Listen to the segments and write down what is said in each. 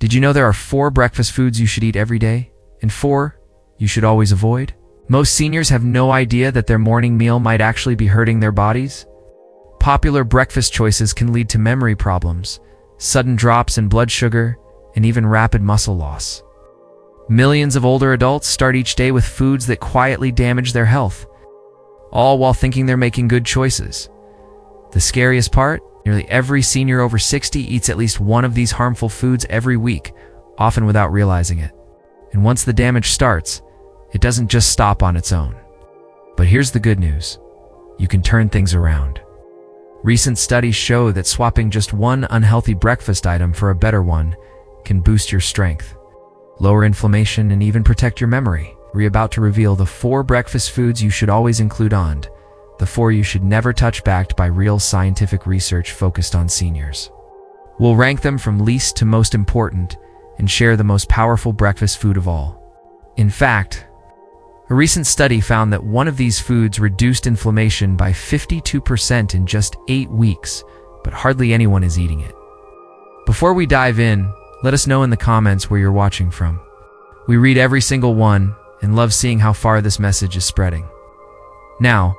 Did you know there are 4 breakfast foods you should eat every day, and 4 you should always avoid? Most seniors have no idea that their morning meal might actually be hurting their bodies. Popular breakfast choices can lead to memory problems, sudden drops in blood sugar, and even rapid muscle loss. Millions of older adults start each day with foods that quietly damage their health, all while thinking they're making good choices. The scariest part? Nearly every senior over 60 eats at least one of these harmful foods every week, often without realizing it. And once the damage starts, it doesn't just stop on its own. But here's the good news. You can turn things around. Recent studies show that swapping just one unhealthy breakfast item for a better one can boost your strength, lower inflammation, and even protect your memory. We're about to reveal the 4 breakfast foods you should always include on the 4 you should never touch, backed by real scientific research focused on seniors. We'll rank them from least to most important and share the most powerful breakfast food of all. In fact, a recent study found that one of these foods reduced inflammation by 52% in just 8 weeks, but hardly anyone is eating it. Before we dive in, let us know in the comments where you're watching from. We read every single one and love seeing how far this message is spreading. Now,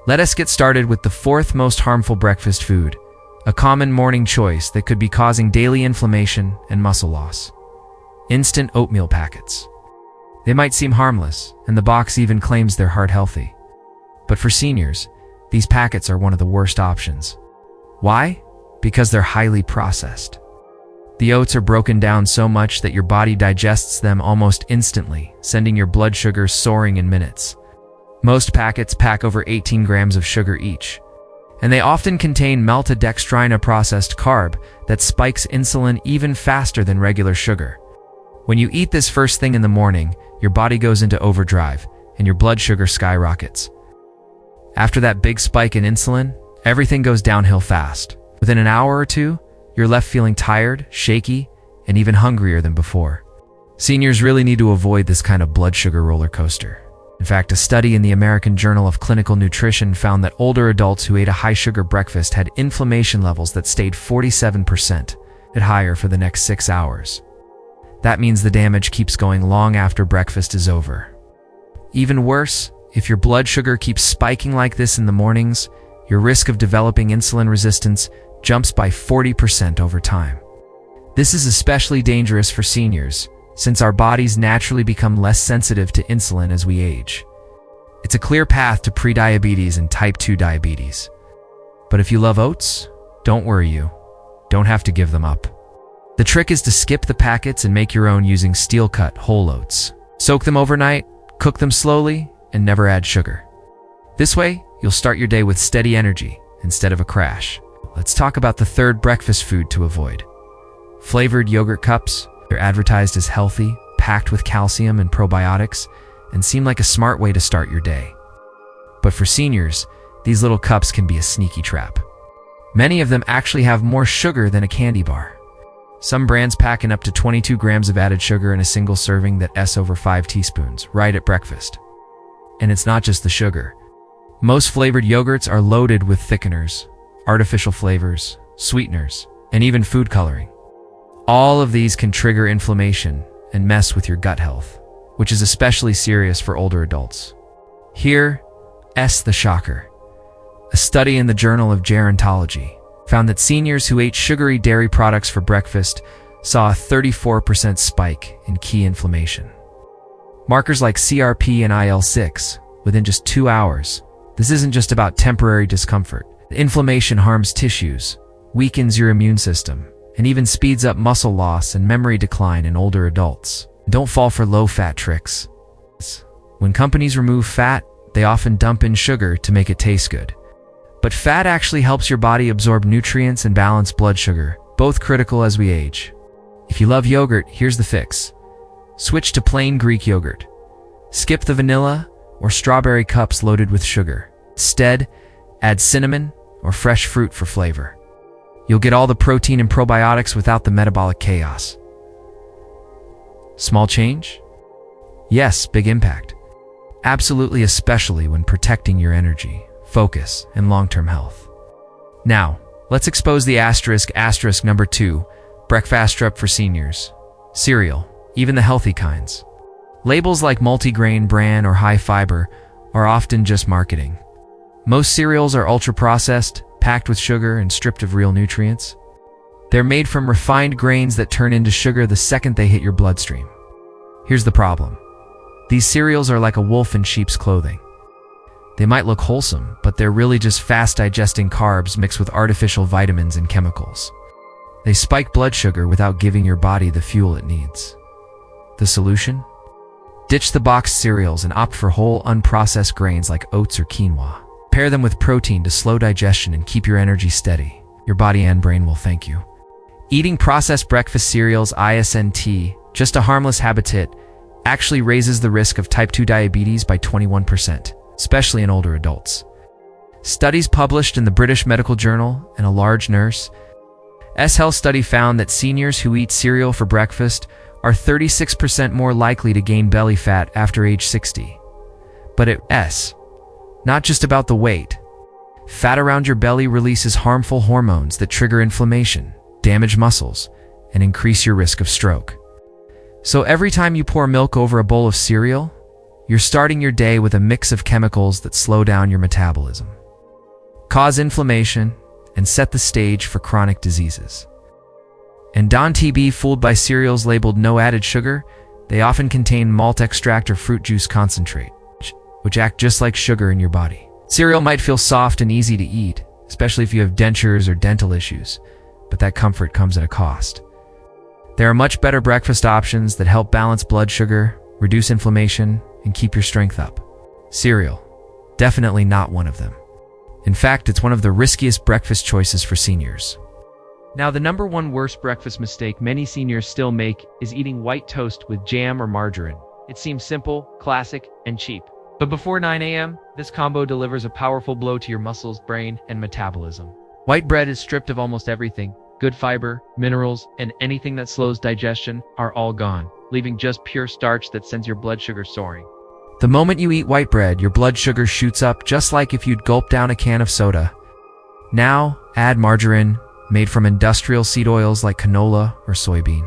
let us get started with the 4th most harmful breakfast food, a common morning choice that could be causing daily inflammation and muscle loss. Instant oatmeal packets. They might seem harmless, and the box even claims they're heart healthy. But for seniors, these packets are one of the worst options. Why? Because they're highly processed. The oats are broken down so much that your body digests them almost instantly, sending your blood sugar soaring in minutes. Most packets pack over 18 grams of sugar each, and they often contain maltodextrin, a processed carb that spikes insulin even faster than regular sugar. When you eat this first thing in the morning, your body goes into overdrive, and your blood sugar skyrockets. After that big spike in insulin, everything goes downhill fast. Within an hour or 2, you're left feeling tired, shaky, and even hungrier than before. Seniors really need to avoid this kind of blood sugar roller coaster. In fact, a study in the American Journal of Clinical Nutrition found that older adults who ate a high-sugar breakfast had inflammation levels that stayed 47% higher for the next 6 hours. That means the damage keeps going long after breakfast is over. Even worse, if your blood sugar keeps spiking like this in the mornings, your risk of developing insulin resistance jumps by 40% over time. This is especially dangerous for seniors, since our bodies naturally become less sensitive to insulin as we age. It's a clear path to prediabetes and type 2 diabetes. But if you love oats, don't worry, you don't have to give them up. The trick is to skip the packets and make your own using steel-cut whole oats. Soak them overnight, cook them slowly, and never add sugar. This way, you'll start your day with steady energy instead of a crash. Let's talk about the 3rd breakfast food to avoid. Flavored yogurt cups. They're advertised as healthy, packed with calcium and probiotics, and seem like a smart way to start your day. But for seniors, these little cups can be a sneaky trap. Many of them actually have more sugar than a candy bar. Some brands pack in up to 22 grams of added sugar in a single serving that's over 5 teaspoons, right at breakfast. And it's not just the sugar. Most flavored yogurts are loaded with thickeners, artificial flavors, sweeteners, and even food coloring. All of these can trigger inflammation and mess with your gut health, which is especially serious for older adults. Here's the shocker. A study in the Journal of Gerontology found that seniors who ate sugary dairy products for breakfast saw a 34% spike in key inflammation. Markers like CRP and IL-6 within just 2 hours. This isn't just about temporary discomfort. The inflammation harms tissues, weakens your immune system, and even speeds up muscle loss and memory decline in older adults. Don't fall for low-fat tricks. When companies remove fat, they often dump in sugar to make it taste good. But fat actually helps your body absorb nutrients and balance blood sugar, both critical as we age. If you love yogurt, here's the fix. Switch to plain Greek yogurt. Skip the vanilla or strawberry cups loaded with sugar. Instead, add cinnamon or fresh fruit for flavor. You'll get all the protein and probiotics without the metabolic chaos. Small change? Yes, big impact. Absolutely, especially when protecting your energy, focus, and long-term health. Now, let's expose the asterisk number 2, breakfast trap for seniors. Cereal, even the healthy kinds. Labels like multigrain, bran, or high fiber are often just marketing. Most cereals are ultra-processed, packed with sugar, and stripped of real nutrients. They're made from refined grains that turn into sugar the second they hit your bloodstream. Here's the problem. These cereals are like a wolf in sheep's clothing. They might look wholesome, but they're really just fast-digesting carbs mixed with artificial vitamins and chemicals. They spike blood sugar without giving your body the fuel it needs. The solution? Ditch the boxed cereals and opt for whole, unprocessed grains like oats or quinoa. Pair them with protein to slow digestion and keep your energy steady. Your body and brain will thank you. Eating processed breakfast cereals, isn't just a harmless habit, actually raises the risk of type 2 diabetes by 21%, especially in older adults. Studies published in the British Medical Journal and a large nurse health study found that seniors who eat cereal for breakfast are 36% more likely to gain belly fat after age 60. But it's not just about the weight. Fat around your belly releases harmful hormones that trigger inflammation, damage muscles, and increase your risk of stroke. So every time you pour milk over a bowl of cereal, you're starting your day with a mix of chemicals that slow down your metabolism, cause inflammation, and set the stage for chronic diseases. And don't be fooled by cereals labeled no added sugar. They often contain malt extract or fruit juice concentrate, which act just like sugar in your body. Cereal might feel soft and easy to eat, especially if you have dentures or dental issues, but that comfort comes at a cost. There are much better breakfast options that help balance blood sugar, reduce inflammation, and keep your strength up. Cereal, definitely not one of them. In fact, it's one of the riskiest breakfast choices for seniors. Now, the number one worst breakfast mistake many seniors still make is eating white toast with jam or margarine. It seems simple, classic, and cheap. But before 9 a.m., this combo delivers a powerful blow to your muscles, brain, and metabolism. White bread is stripped of almost everything. Good fiber, minerals, and anything that slows digestion are all gone, leaving just pure starch that sends your blood sugar soaring. The moment you eat white bread, your blood sugar shoots up just like if you'd gulp down a can of soda. Now, add margarine, made from industrial seed oils like canola or soybean.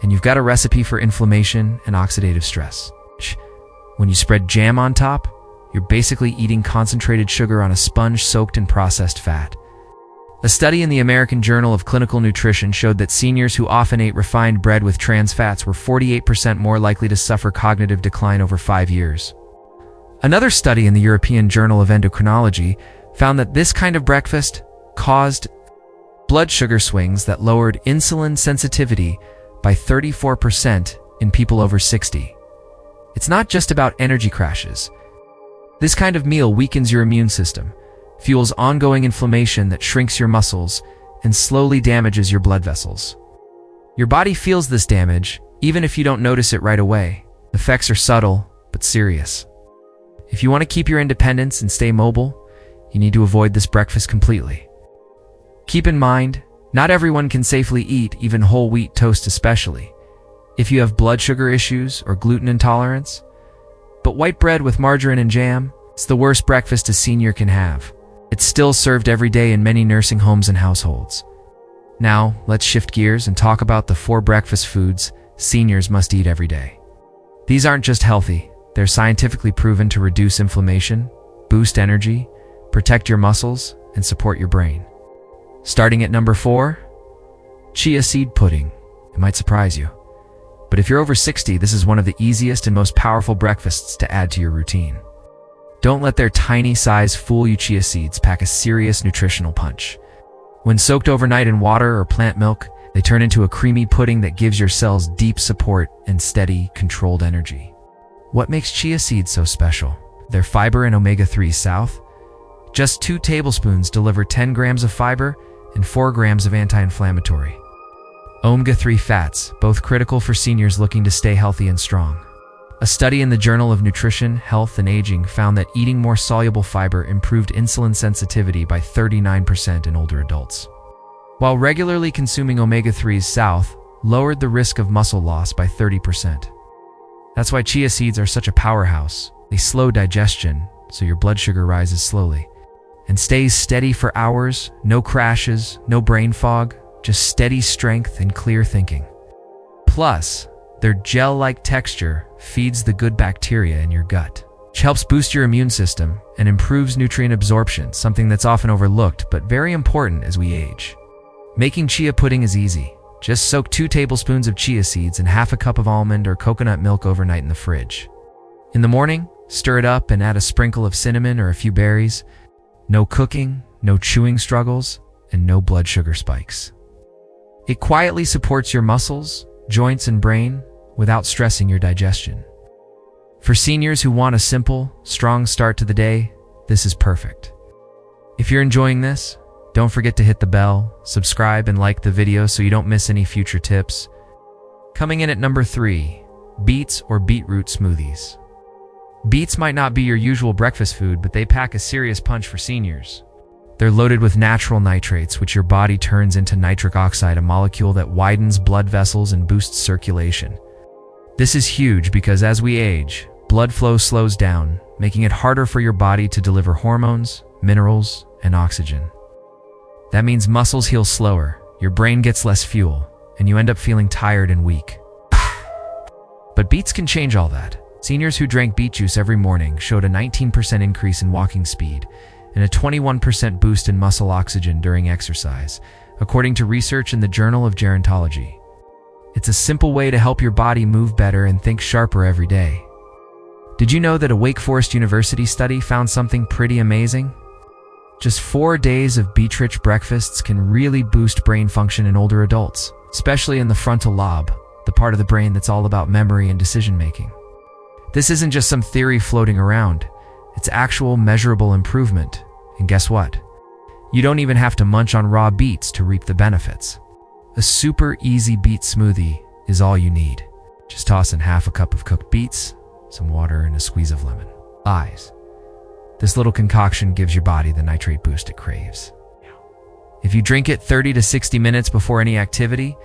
And you've got a recipe for inflammation and oxidative stress. When you spread jam on top, you're basically eating concentrated sugar on a sponge soaked in processed fat. A study in the American Journal of Clinical Nutrition showed that seniors who often ate refined bread with trans fats were 48% more likely to suffer cognitive decline over 5 years. Another study in the European Journal of Endocrinology found that this kind of breakfast caused blood sugar swings that lowered insulin sensitivity by 34% in people over 60. It's not just about energy crashes. This kind of meal weakens your immune system, fuels ongoing inflammation that shrinks your muscles, and slowly damages your blood vessels. Your body feels this damage, even if you don't notice it right away. The effects are subtle, but serious. If you want to keep your independence and stay mobile, you need to avoid this breakfast completely. Keep in mind, not everyone can safely eat even whole wheat toast, especially if you have blood sugar issues or gluten intolerance. But white bread with margarine and jam, it's the worst breakfast a senior can have. It's still served every day in many nursing homes and households. Now, let's shift gears and talk about the 4 breakfast foods seniors must eat every day. These aren't just healthy, they're scientifically proven to reduce inflammation, boost energy, protect your muscles, and support your brain. Starting at number 4, chia seed pudding. It might surprise you, but if you're over 60, this is one of the easiest and most powerful breakfasts to add to your routine. Don't let their tiny size fool you. Chia seeds pack a serious nutritional punch. When soaked overnight in water or plant milk, they turn into a creamy pudding that gives your cells deep support and steady, controlled energy. What makes chia seeds so special? Their fiber and omega-3 south. Just 2 tablespoons deliver 10 grams of fiber and 4 grams of anti-inflammatory. Omega-3 fats, both critical for seniors looking to stay healthy and strong. A study in the Journal of Nutrition, Health, and Aging found that eating more soluble fiber improved insulin sensitivity by 39% in older adults, while regularly consuming omega-3s south lowered the risk of muscle loss by 30%. That's why chia seeds are such a powerhouse. They slow digestion, so your blood sugar rises slowly and stays steady for hours. No crashes, no brain fog, just steady strength and clear thinking. Plus, their gel-like texture feeds the good bacteria in your gut, which helps boost your immune system and improves nutrient absorption, something that's often overlooked but very important as we age. Making chia pudding is easy. Just soak 2 tablespoons of chia seeds and half a cup of almond or coconut milk overnight in the fridge. In the morning, stir it up and add a sprinkle of cinnamon or a few berries. No cooking, no chewing struggles, and no blood sugar spikes. It quietly supports your muscles, joints, and brain without stressing your digestion. For seniors who want a simple, strong start to the day, this is perfect. If you're enjoying this, don't forget to hit the bell, subscribe, and like the video so you don't miss any future tips. Coming in at number 3, beets or beetroot smoothies. Beets might not be your usual breakfast food, but they pack a serious punch for seniors. They're loaded with natural nitrates, which your body turns into nitric oxide, a molecule that widens blood vessels and boosts circulation. This is huge because as we age, blood flow slows down, making it harder for your body to deliver hormones, minerals, and oxygen. That means muscles heal slower, your brain gets less fuel, and you end up feeling tired and weak. But beets can change all that. Seniors who drank beet juice every morning showed a 19% increase in walking speed and a 21% boost in muscle oxygen during exercise, according to research in the Journal of Gerontology. It's a simple way to help your body move better and think sharper every day. Did you know that a Wake Forest University study found something pretty amazing? Just 4 days of beet-rich breakfasts can really boost brain function in older adults, especially in the frontal lobe, the part of the brain that's all about memory and decision-making. This isn't just some theory floating around. It's actual measurable improvement. And guess what? You don't even have to munch on raw beets to reap the benefits. A super easy beet smoothie is all you need. Just toss in half a cup of cooked beets, some water, and a squeeze of lemon. This little concoction gives your body the nitrate boost it craves. If you drink it 30 to 60 minutes before any activity,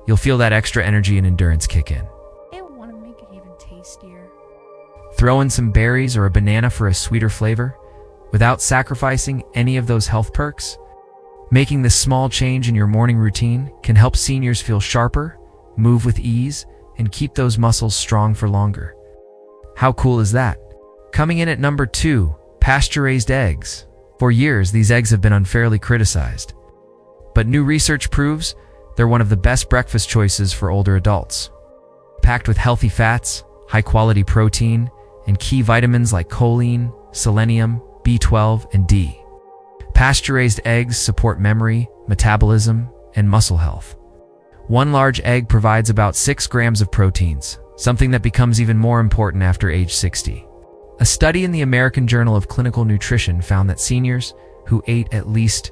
you'll feel that extra energy and endurance kick in. I want to make it even tastier. Throw in some berries or a banana for a sweeter flavor, without sacrificing any of those health perks. Making this small change in your morning routine can help seniors feel sharper, move with ease, and keep those muscles strong for longer. How cool is that? Coming in at number 2, pasture-raised eggs. For years, these eggs have been unfairly criticized. But new research proves they're one of the best breakfast choices for older adults. Packed with healthy fats, high-quality protein, and key vitamins like choline, selenium, B12, and D. Pasture-raised eggs support memory, metabolism, and muscle health. One large egg provides about 6 grams of proteins, something that becomes even more important after age 60. A study in the American Journal of Clinical Nutrition found that seniors who ate at least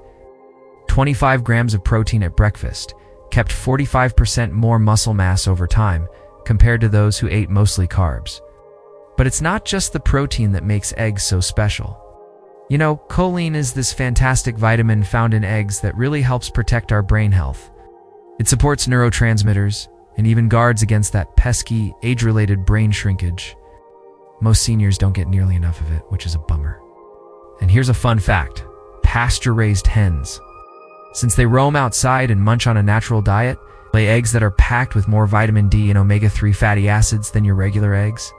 25 grams of protein at breakfast kept 45% more muscle mass over time compared to those who ate mostly carbs. But it's not just the protein that makes eggs so special. You know, choline is this fantastic vitamin found in eggs that really helps protect our brain health. It supports neurotransmitters and even guards against that pesky, age-related brain shrinkage. Most seniors don't get nearly enough of it, which is a bummer. And here's a fun fact: pasture-raised hens. Since they roam outside and munch on a natural diet, lay eggs that are packed with more vitamin D and omega-3 fatty acids than your regular eggs.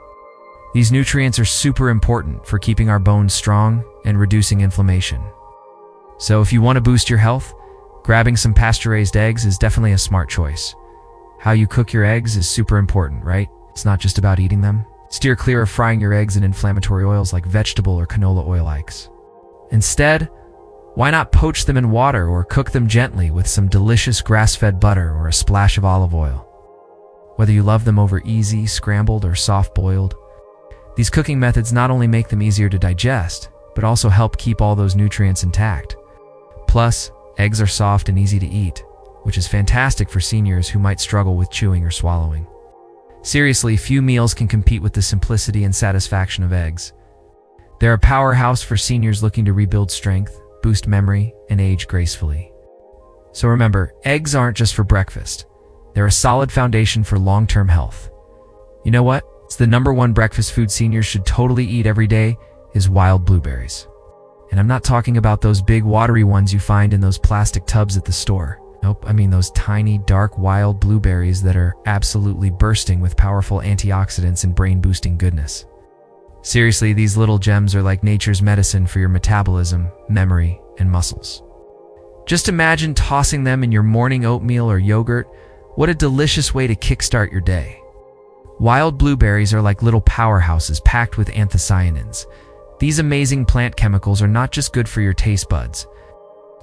These nutrients are super important for keeping our bones strong and reducing inflammation. So if you want to boost your health, grabbing some pasture-raised eggs is definitely a smart choice. How you cook your eggs is super important, right? It's not just about eating them. Steer clear of frying your eggs in inflammatory oils like vegetable or canola oil-likes. Instead, why not poach them in water or cook them gently with some delicious grass-fed butter or a splash of olive oil? Whether you love them over easy, scrambled, or soft-boiled, these cooking methods not only make them easier to digest, but also help keep all those nutrients intact. Plus, eggs are soft and easy to eat, which is fantastic for seniors who might struggle with chewing or swallowing. Seriously, few meals can compete with the simplicity and satisfaction of eggs. They're a powerhouse for seniors looking to rebuild strength, boost memory, and age gracefully. So remember, eggs aren't just for breakfast. They're a solid foundation for long-term health. You know what? It's the #1 breakfast food seniors should totally eat every day is wild blueberries. And I'm not talking about those big watery ones you find in those plastic tubs at the store. Nope, I mean those tiny, dark, wild blueberries that are absolutely bursting with powerful antioxidants and brain-boosting goodness. Seriously, these little gems are like nature's medicine for your metabolism, memory, and muscles. Just imagine tossing them in your morning oatmeal or yogurt. What a delicious way to kickstart your day. Wild blueberries are like little powerhouses packed with anthocyanins. These amazing plant chemicals are not just good for your taste buds,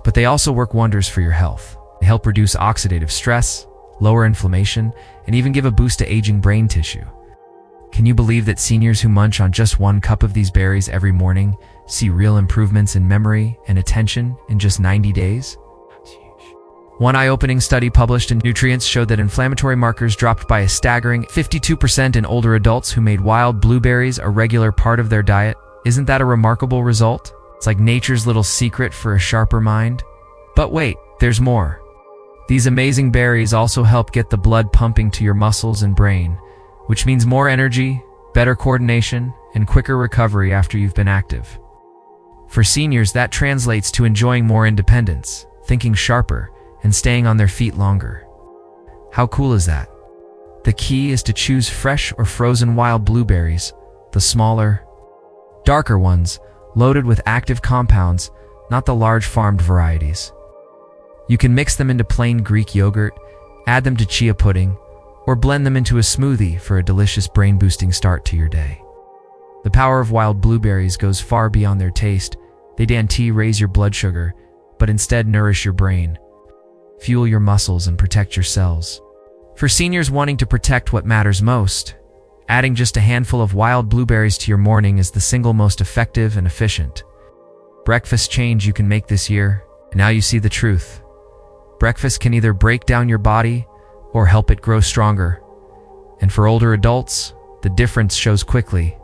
but they also work wonders for your health. They help reduce oxidative stress, lower inflammation, and even give a boost to aging brain tissue. Can you believe that seniors who munch on just 1 cup of these berries every morning see real improvements in memory and attention in just 90 days? One eye-opening study published in Nutrients showed that inflammatory markers dropped by a staggering 52% in older adults who made wild blueberries a regular part of their diet. Isn't that a remarkable result? It's like nature's little secret for a sharper mind. But wait, there's more. These amazing berries also help get the blood pumping to your muscles and brain, which means more energy, better coordination, and quicker recovery after you've been active. For seniors, that translates to enjoying more independence, thinking sharper, and staying on their feet longer. How cool is that? The key is to choose fresh or frozen wild blueberries, the smaller, darker ones, loaded with active compounds, not the large farmed varieties. You can mix them into plain Greek yogurt, add them to chia pudding, or blend them into a smoothie for a delicious brain-boosting start to your day. The power of wild blueberries goes far beyond their taste. They don't raise your blood sugar, but instead nourish your brain, fuel your muscles, and protect your cells. For seniors wanting to protect what matters most, adding just a handful of wild blueberries to your morning is the single most effective and efficient breakfast change you can make this year. And now you see the truth. Breakfast can either break down your body or help it grow stronger. And for older adults, the difference shows quickly.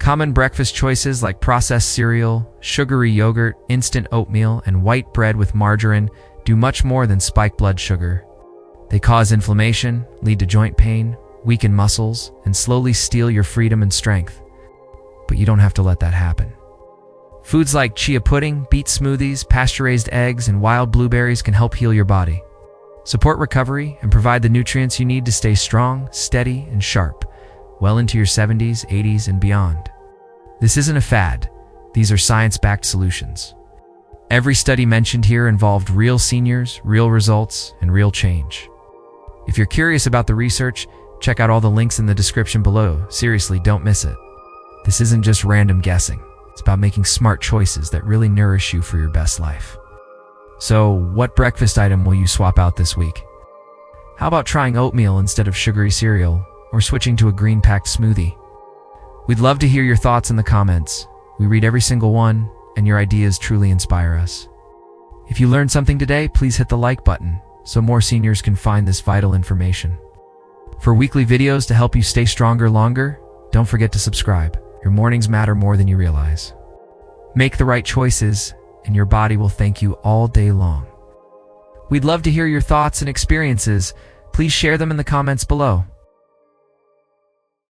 Common breakfast choices like processed cereal, sugary yogurt, instant oatmeal, and white bread with margarine do much more than spike blood sugar. They cause inflammation, lead to joint pain, weaken muscles, and slowly steal your freedom and strength. But you don't have to let that happen. Foods like chia pudding, beet smoothies, pasture-raised eggs, and wild blueberries can help heal your body, support recovery, and provide the nutrients you need to stay strong, steady, and sharp, well into your 70s, 80s, and beyond. This isn't a fad. These are science-backed solutions. Every study mentioned here involved real seniors, real results, and real change. If you're curious about the research, check out all the links in the description below. Seriously, don't miss it. This isn't just random guessing. It's about making smart choices that really nourish you for your best life. So, what breakfast item will you swap out this week? How about trying oatmeal instead of sugary cereal, or switching to a green-packed smoothie? We'd love to hear your thoughts in the comments. We read every single one, and your ideas truly inspire us. If you learned something today, please hit the like button so more seniors can find this vital information. For weekly videos to help you stay stronger longer, don't forget to subscribe. Your mornings matter more than you realize. Make the right choices, and your body will thank you all day long. We'd love to hear your thoughts and experiences. Please share them in the comments below.